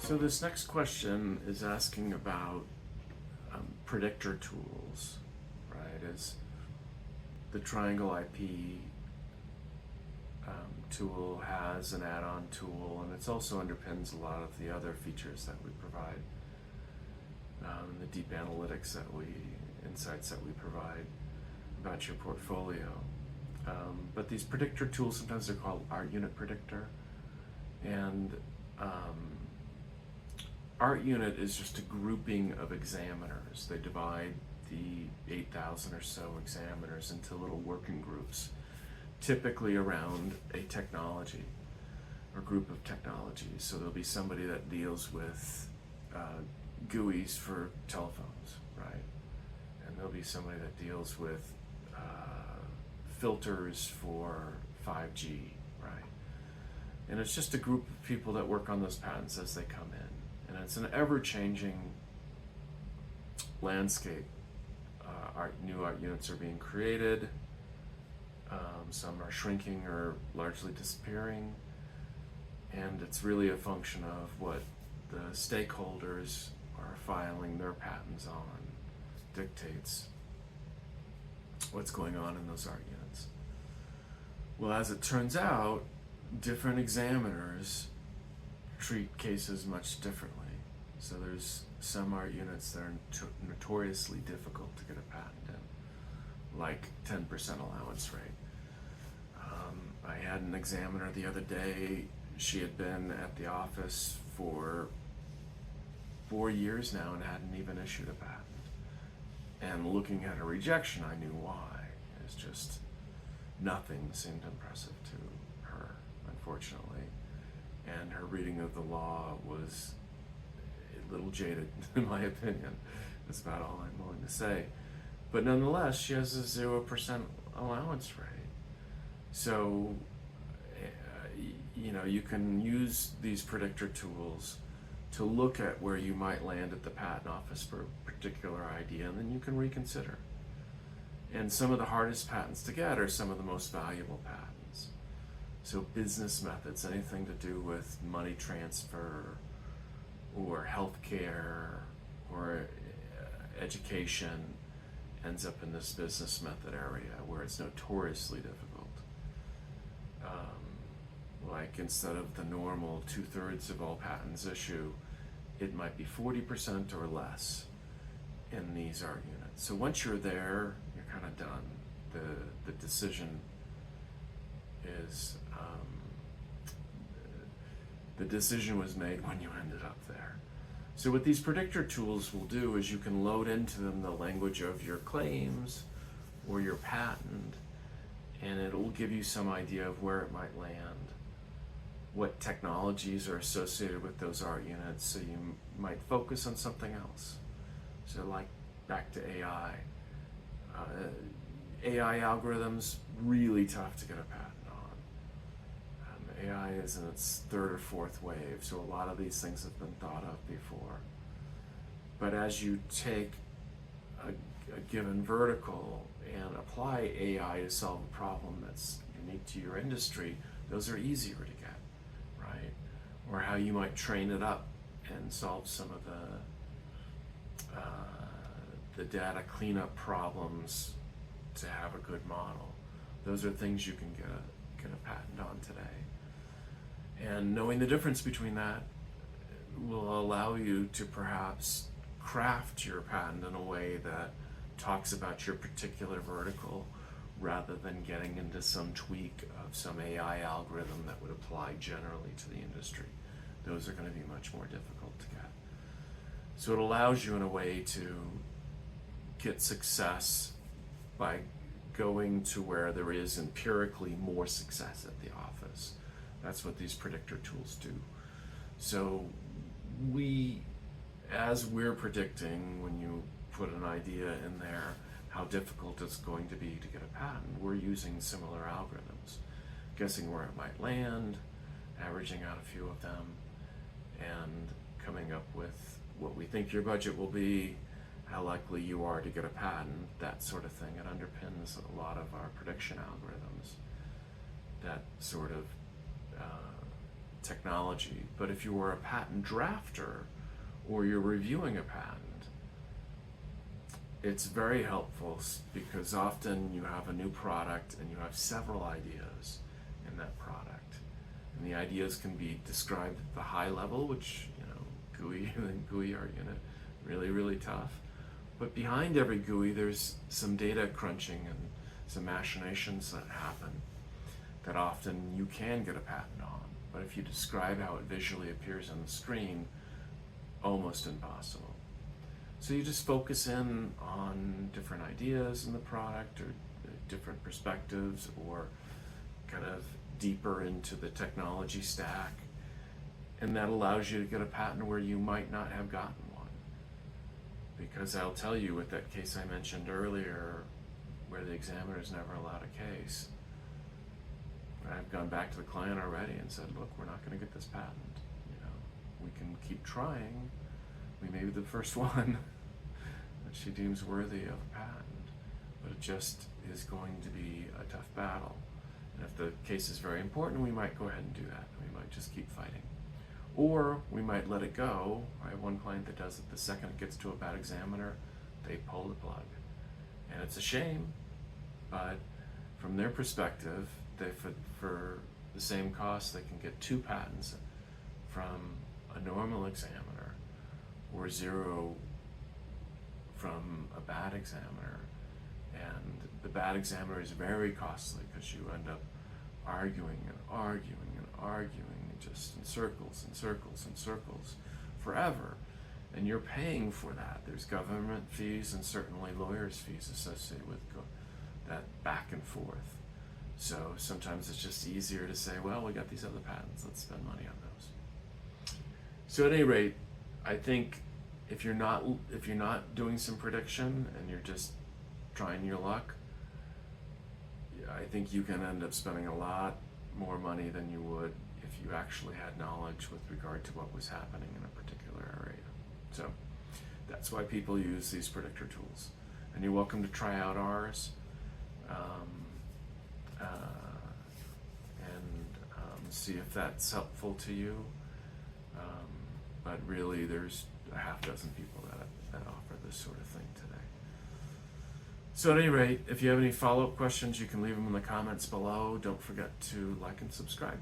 So this next question is asking about predictor tools, right? Is the Triangle IP tool has an add-on tool, and it also underpins a lot of the other features that we provide, the deep analytics insights that we provide about your portfolio. But these predictor tools, sometimes they're called Art Unit Predictor, and Art Unit is just a grouping of examiners. They divide the 8,000 or so examiners into little working groups, typically around a technology or group of technologies. So there'll be somebody that deals with GUIs for telephones, right? And there'll be somebody that deals with filters for 5G, right? And it's just a group of people that work on those patents as they come in. And it's an ever-changing landscape. New art units are being created. Some are shrinking or largely disappearing. And it's really a function of what the stakeholders are filing their patents on dictates what's going on in those art units. Well, as it turns out, different examiners treat cases much differently. So there's some art units that are notoriously difficult to get a patent in, like 10% allowance rate. I had an examiner the other day. She had been at the office for 4 years now and hadn't even issued a patent. And looking at her rejection, I knew why. It's just nothing seemed impressive to her, unfortunately. And her reading of the law was a little jaded, in my opinion. That's about all I'm willing to say. But nonetheless, she has a 0% allowance rate. So, you can use these predictor tools to look at where you might land at the patent office for a particular idea, and then you can reconsider. And some of the hardest patents to get are some of the most valuable patents. So business methods, anything to do with money transfer or healthcare or education, ends up in this business method area where it's notoriously difficult. Like instead of the normal 2/3 of all patents issue, it might be 40% or less in these art units. So once you're there, you're kind of done. The decision is the decision was made when you ended up there. So what these predictor tools will do is you can load into them the language of your claims or your patent, and it will give you some idea of where it might land, what technologies are associated with those art units, so you might focus on something else. So like back to AI. AI algorithms, really tough to get a patent on. AI is in its 3rd or 4th wave, so a lot of these things have been thought of before. But as you take a given vertical and apply AI to solve a problem that's unique to your industry, those are easier to get, right? Or how you might train it up and solve some of the data cleanup problems to have a good model. Those are things you can get a patent on today. And knowing the difference between that will allow you to perhaps craft your patent in a way that talks about your particular vertical rather than getting into some tweak of some AI algorithm that would apply generally to the industry. Those are going to be much more difficult to get. So it allows you in a way to get success by going to where there is empirically more success at the office. That's what these predictor tools do. So as we're predicting, when you put an idea in there, how difficult it's going to be to get a patent, we're using similar algorithms, guessing where it might land, averaging out a few of them, and coming up with what we think your budget will be, how likely you are to get a patent, that sort of thing. It underpins a lot of our prediction algorithms that sort of technology. But if you are a patent drafter or you're reviewing a patent, it's very helpful because often you have a new product and you have several ideas in that product. And the ideas can be described at the high level, which, GUI and GUI Art Unit, really, really tough. But behind every GUI, there's some data crunching and some machinations that happen that often you can get a patent on. But if you describe how it visually appears on the screen, almost impossible. So you just focus in on different ideas in the product or different perspectives or kind of deeper into the technology stack. And that allows you to get a patent where you might not have gotten one. Because I'll tell you, with that case I mentioned earlier, where the examiner is never allowed a case, I've gone back to the client already and said, look, we're not going to get this patent. We can keep trying. We may be the first one that she deems worthy of a patent, but it just is going to be a tough battle. And if the case is very important, we might go ahead and do that. We might just keep fighting. Or we might let it go. I have one client that does it. The second it gets to a bad examiner, they pull the plug. And it's a shame, but from their perspective, for the same cost, they can get 2 patents from a normal examiner or 0 from a bad examiner. And the bad examiner is very costly because you end up arguing and arguing and arguing just in circles and circles and circles forever. And you're paying for that. There's government fees and certainly lawyers' fees associated with that back and forth. So sometimes it's just easier to say, well, we got these other patents, let's spend money on those. So at any rate, I think if you're not doing some prediction and you're just trying your luck, I think you can end up spending a lot more money than you would if you actually had knowledge with regard to what was happening in a particular area. So that's why people use these predictor tools. And you're welcome to try out ours and see if that's helpful to you. But really, there's a half dozen people that offer this sort of thing today. So at any rate, if you have any follow-up questions, you can leave them in the comments below. Don't forget to like and subscribe.